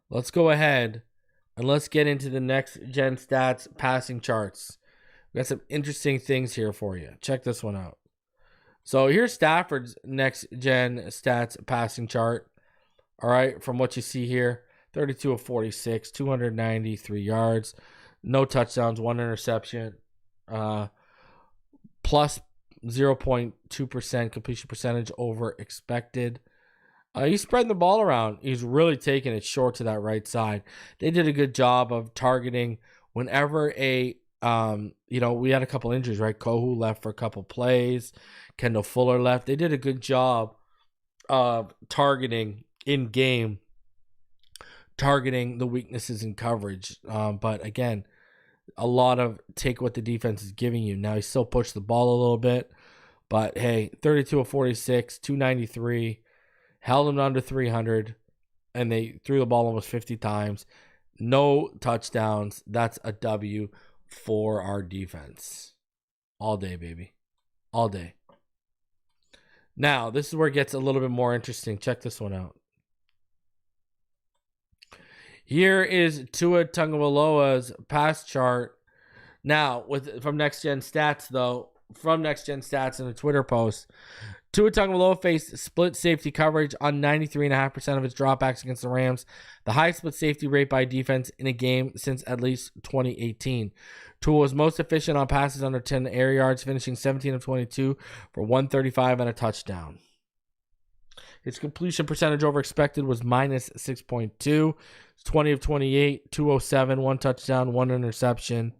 Let's go ahead and let's get into the next gen stats passing charts. We got some interesting things here for you. Check this one out. So here's Stafford's next gen stats passing chart. All right. From what you see here, 32 of 46, 293 yards, no touchdowns, 1 interception. plus 0.2% completion percentage over expected. He's spreading the ball around. He's really taking it short to that right side. They did a good job of targeting whenever we had a couple injuries, right? Kohu left for a couple plays. Kendall Fuller left. They did a good job of targeting in game, targeting the weaknesses in coverage. But again, a lot of take what the defense is giving you. Now, he still pushed the ball a little bit. But, hey, 32 of 46, 293. Held them under 300, and they threw the ball almost 50 times. No touchdowns. That's a W for our defense. All day, baby. All day. Now, this is where it gets a little bit more interesting. Check this one out. Here is Tua Tagovailoa's pass chart. Now, from Next Gen Stats, though, from Next Gen Stats in a Twitter post, Tua Tagovailoa faced split safety coverage on 93.5% of its dropbacks against the Rams, the highest split safety rate by defense in a game since at least 2018. Tua was most efficient on passes under 10 air yards, finishing 17 of 22 for 135 and a touchdown. His completion percentage over expected was minus 6.2, 20 of 28, 207, one touchdown, one interception.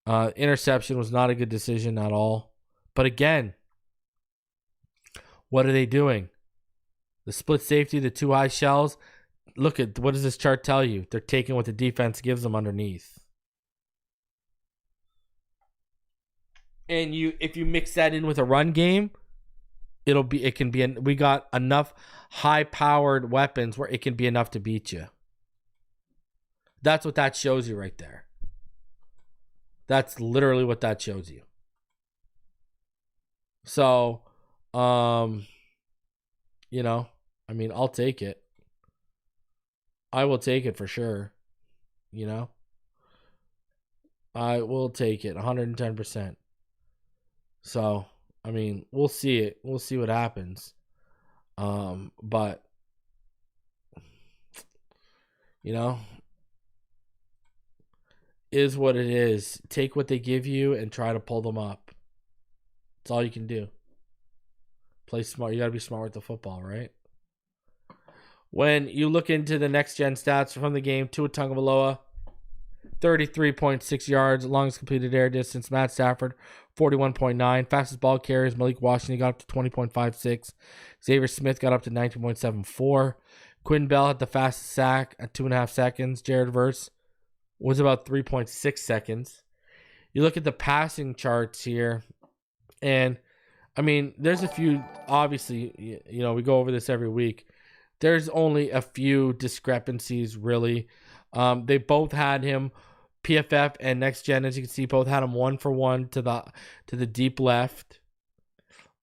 Interception was not a good decision at all. But again, what are they doing? The split safety, the two high shells. Look at, what does this chart tell you? They're taking what the defense gives them underneath. And if you mix that in with a run game, we got enough high-powered weapons where it can be enough to beat you. That's what that shows you right there. That's literally what that shows you. So, I'll take it. I will take it for sure. I will take it 110%. So, we'll see it. We'll see what happens. But, is what it is. Take what they give you and try to pull them up. That's all you can do. Play smart. You got to be smart with the football, right? When you look into the next gen stats from the game, Tua Tagovailoa, 33.6 yards, longest completed air distance. Matt Stafford, 41.9. Fastest ball carriers, Malik Washington got up to 20.56. Xavier Smith got up to 19.74. Quinn Bell had the fastest sack at 2.5 seconds. Jared Verse was about 3.6 seconds. You look at the passing charts here, and there's a few, obviously, we go over this every week. There's only a few discrepancies, really. They both had him, PFF and Next Gen, as you can see, both had him 1-for-1 to the deep left.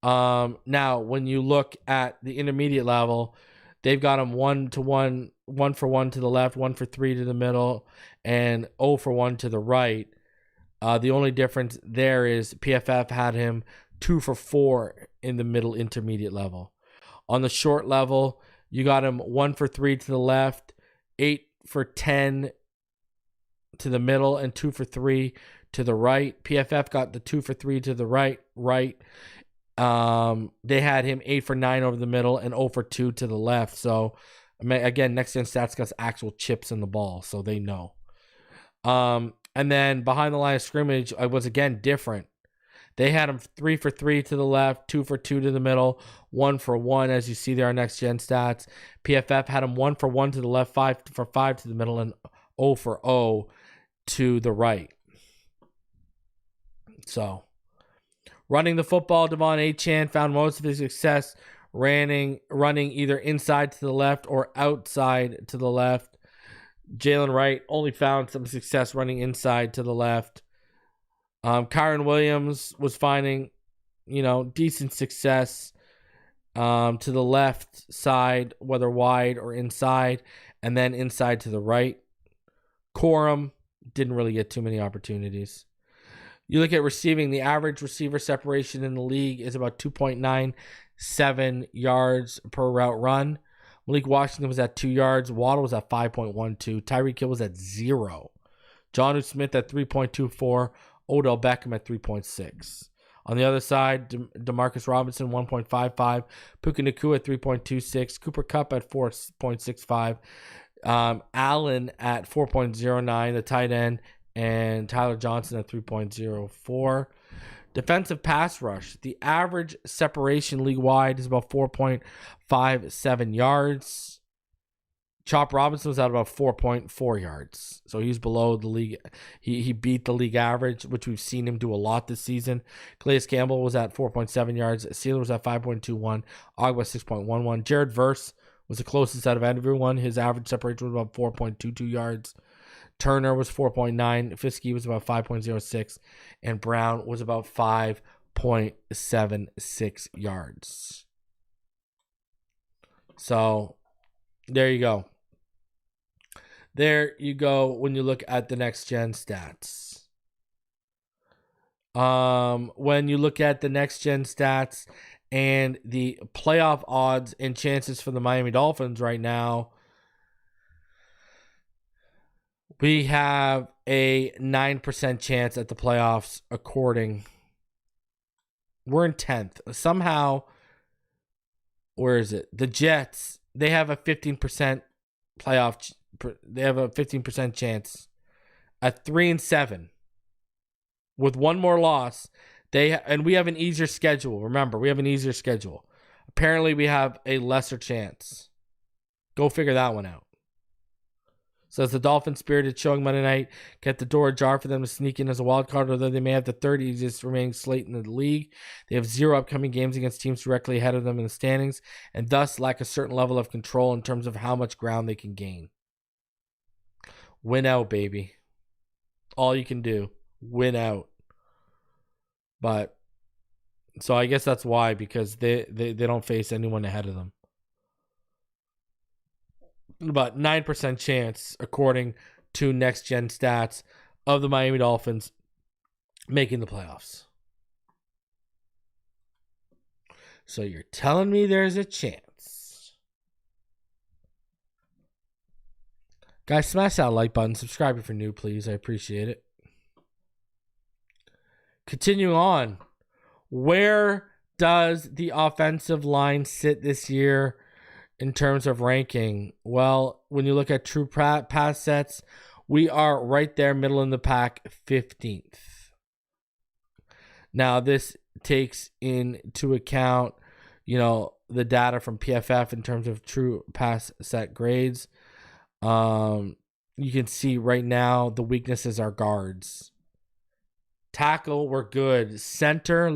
Now, when you look at the intermediate level, they've got him 1-to-1, 1-for-1 to the left, 1-for-3 to the middle, and 0-for-1 to the right. The only difference there is PFF had him 2-for-4 in the middle intermediate level. On the short level, you got him 1-for-3 to the left, 8-for-10 to the middle, and 2-for-3 to the right. PFF got the 2-for-3 to the right. They had him 8-for-9 over the middle and 0-for-2 to the left. So, again, Next Gen Stats got actual chips in the ball, so they know. And then behind the line of scrimmage, it was again different. They had him 3-for-3 to the left, 2-for-2 to the middle, 1-for-1, as you see there on Next Gen Stats. PFF had him 1-for-1 to the left, 5-for-5 to the middle, and 0-for-0 to the right. So, running the football, Devon Achane found most of his success running either inside to the left or outside to the left. Jalen Wright only found some success running inside to the left. Kyron Williams was finding, decent success to the left side, whether wide or inside, and then inside to the right. Corum didn't really get too many opportunities. You look at receiving, the average receiver separation in the league is about 2.97 yards per route run. Malik Washington was at 2 yards. Waddle was at 5.12. Tyreek Hill was at 0. Jonnu Smith at 3.24. Odell Beckham at 3.6. On the other side, Demarcus Robinson, 1.55. Puka Nacua at 3.26. Cooper Kupp at 4.65. Allen at 4.09, the tight end, and Tyler Johnson at 3.04. Defensive pass rush. The average separation league-wide is about 4.57 yards. Chop Robinson was at about 4.4 yards. So he's below the league. He beat the league average, which we've seen him do a lot this season. Calais Campbell was at 4.7 yards. Sealer was at 5.21. Ogba 6.11. Jared Verse was the closest out of everyone. His average separation was about 4.22 yards. Turner was 4.9. Fiske was about 5.06. And Brown was about 5.76 yards. So there you go. There you go when you look at the next gen stats. When you look at the next gen stats and the playoff odds and chances for the Miami Dolphins right now, we have a 9% chance at the playoffs according. We're in 10th. Somehow, where is it? The Jets, they have a 15% playoff. They have a 15% chance at 3-7 with one more loss. And we have an easier schedule. Remember, we have an easier schedule. Apparently, we have a lesser chance. Go figure that one out. So as the Dolphins spirited showing Monday night kept the door ajar for them to sneak in as a wild card, although they may have the third easiest remaining slate in the league. They have 0 upcoming games against teams directly ahead of them in the standings, and thus lack a certain level of control in terms of how much ground they can gain. Win out, baby. All you can do. Win out. But so I guess that's why, because they don't face anyone ahead of them. About 9% chance, according to Next Gen Stats, of the Miami Dolphins making the playoffs. So you're telling me there's a chance. Guys, smash that like button. Subscribe if you're new, please. I appreciate it. Continuing on. Where does the offensive line sit this year in terms of ranking? Well, when you look at true pass sets, we are right there, middle in the pack, 15th. Now, this takes into account, the data from PFF in terms of true pass set grades. You can see right now the weaknesses are guards. Tackle, we're good. Center,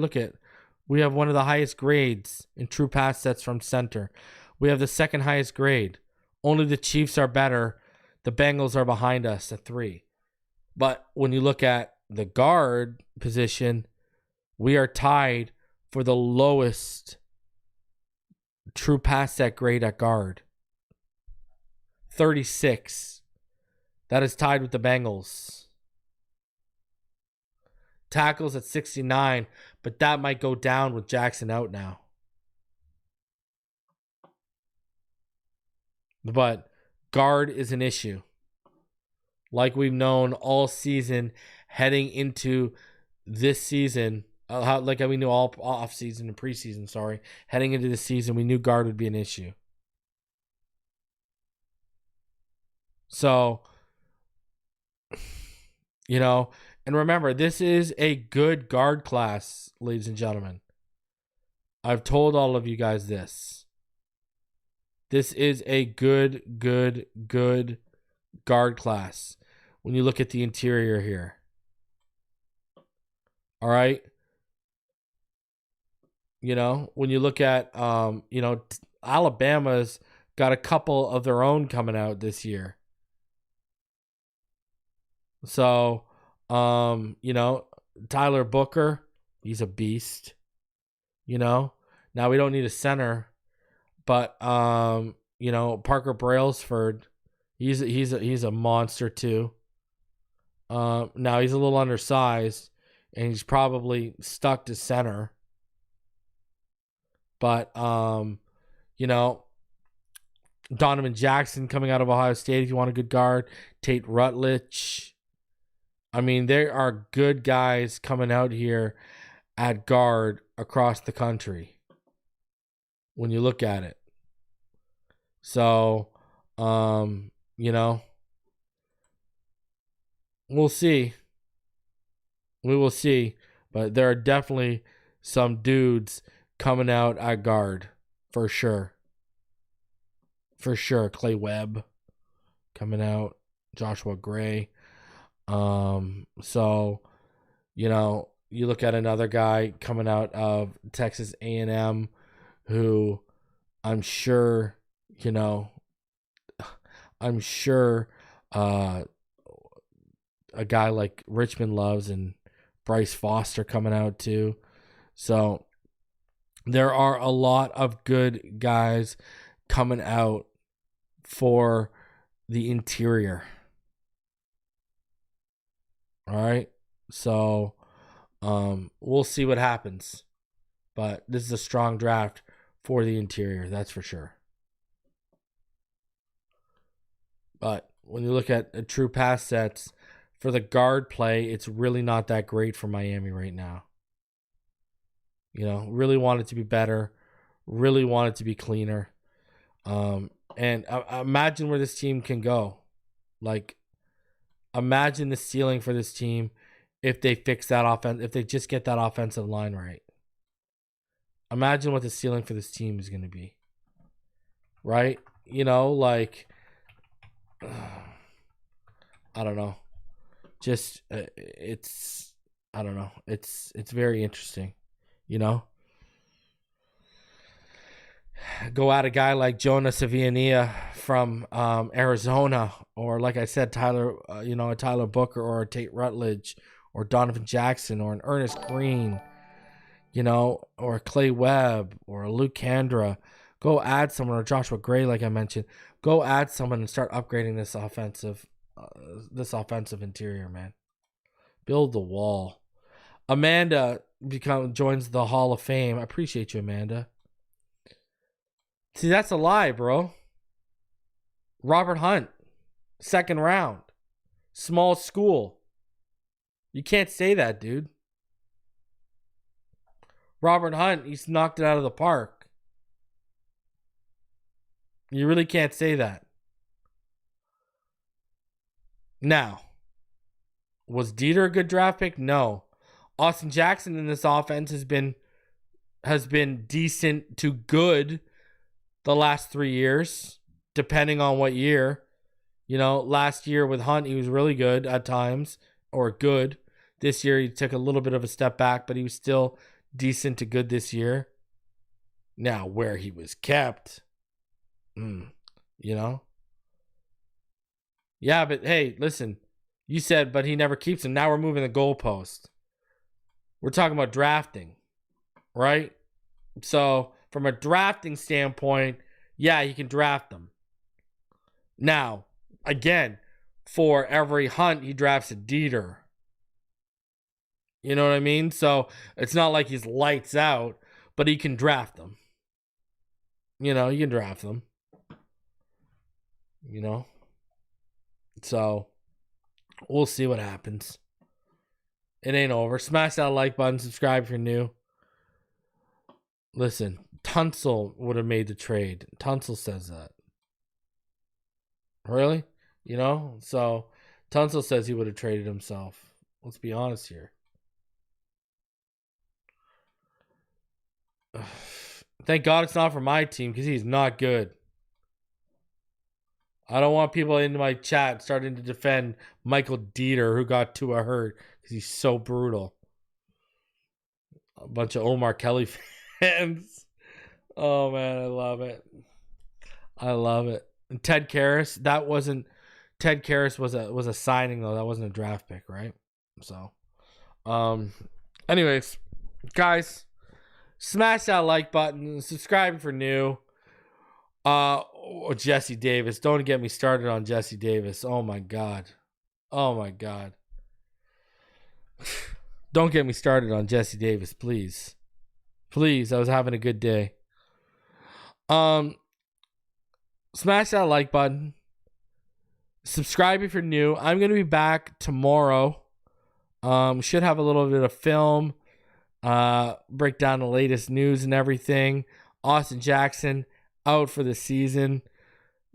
we have one of the highest grades in true pass sets from center. We have the second highest grade. Only the Chiefs are better. The Bengals are behind us at 3. But when you look at the guard position, we are tied for the lowest true pass set grade at guard. 36. That is tied with the Bengals. Tackles at 69, but that might go down with Jackson out now. But guard is an issue. Like we've known all season heading into this season, like we knew all off season and preseason, heading into the season, we knew guard would be an issue. So, and remember, this is a good guard class, ladies and gentlemen. I've told all of you guys this. This is a good guard class when you look at the interior here. All right? When you look at, Alabama's got a couple of their own coming out this year. So, Tyler Booker, he's a beast. Now we don't need a center, but Parker Brailsford, he's a monster too. Now he's a little undersized, and he's probably stuck to center. But Donovan Jackson coming out of Ohio State, if you want a good guard. Tate Rutledge. I mean, there are good guys coming out here at guard across the country when you look at it. So, you know, we'll see. We will see. But there are definitely some dudes coming out at guard for sure. For sure. Clay Webb coming out. Joshua Gray. So, you know, you look at another guy coming out of Texas A&M who I'm sure, you know, I'm sure a guy like Richmond loves, and Bryce Foster coming out too. So there are a lot of good guys coming out for the interior. All right. So we'll see what happens. But this is a strong draft for the interior, that's for sure. But when you look at true pass sets for the guard play, it's really not that great for Miami right now. You know, really want it to be better. Really want it to be cleaner. And imagine where this team can go. Like, imagine the ceiling for this team if they fix that offense, if they just get that offensive line right. Imagine what the ceiling for this team is going to be. Right? You know, like, I don't know. Just, it's, I don't know. It's very interesting, you know? Go at a guy like Jonah Saviania from Arizona, or like I said, Tyler Booker, or a Tate Rutledge, or Donovan Jackson, or an Ernest Green, you know, or Clay Webb, or a Luke Kandra. Go add someone, or Joshua Gray, like I mentioned. Go add someone and start upgrading this offensive interior, man. Build the wall. Amanda joins the Hall of Fame. I appreciate you, Amanda. See, that's a lie, bro. Robert Hunt, 2nd round. Small school. You can't say that, dude. Robert Hunt, he's knocked it out of the park. You really can't say that. Now, was Dieter a good draft pick? No. Austin Jackson in this offense has been decent to good the last 3 years, depending on what year. You know, last year with Hunt, he was really good at times, or good. This year, he took a little bit of a step back, but he was still decent to good this year. Now, where he was kept, you know? Yeah, but hey, listen, you said, but he never keeps him. Now we're moving the goalpost. We're talking about drafting, right? So, from a drafting standpoint, yeah, you can draft them. Now, again, for every Hunt, he drafts a Dieter. You know what I mean? So, it's not like he's lights out, but he can draft them. You know, you can draft them. You know? So, we'll see what happens. It ain't over. Smash that like button. Subscribe if you're new. Listen, Tunsil would have made the trade. Tunsil says that. Really? You know? So, Tunsil says he would have traded himself. Let's be honest here. Thank God it's not for my team, because he's not good. I don't want people in my chat starting to defend Michael Dieter, who got Tua hurt, because he's so brutal. A bunch of Omar Kelly fans. Oh, man, I love it. I love it. And Ted Karras, Ted Karras was a signing, though. That wasn't a draft pick, right? So, anyways, guys, smash that like button. Subscribe for new. Jesse Davis. Don't get me started on Jesse Davis. Oh, my God. Oh, my God. Don't get me started on Jesse Davis, please. Please, I was having a good day. Smash that like button. Subscribe if you're new. I'm going to be back tomorrow. Should have a little bit of film. break down the latest news and everything. Austin Jackson out for the season.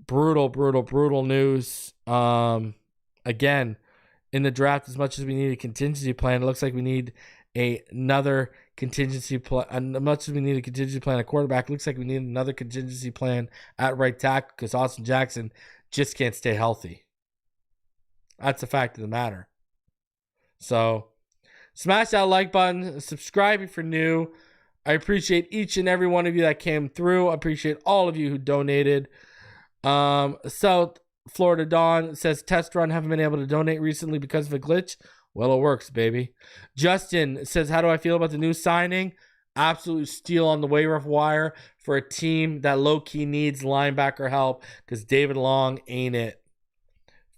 Brutal news. Again, in the draft, as much as we need a contingency plan, it looks like we need another contingency plan. As much as we need a contingency plan at quarterback, it looks like we need another contingency plan at right tackle because Austin Jackson just can't stay healthy. That's the fact of the matter. So, smash that like button. Subscribe if you're new. I appreciate each and every one of you that came through. I appreciate all of you who donated. South Florida Dawn says, test run, haven't been able to donate recently because of a glitch. Well, it works, baby. Justin says, how do I feel about the new signing? Absolute steal on the waiver wire for a team that low-key needs linebacker help because David Long ain't it.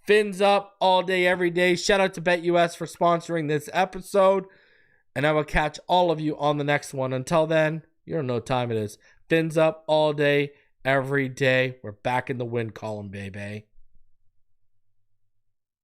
Fins up all day, every day. Shout out to BetUS for sponsoring this episode. And I will catch all of you on the next one. Until then, you don't know what time it is. Fins up all day, every day. We're back in the win column, baby.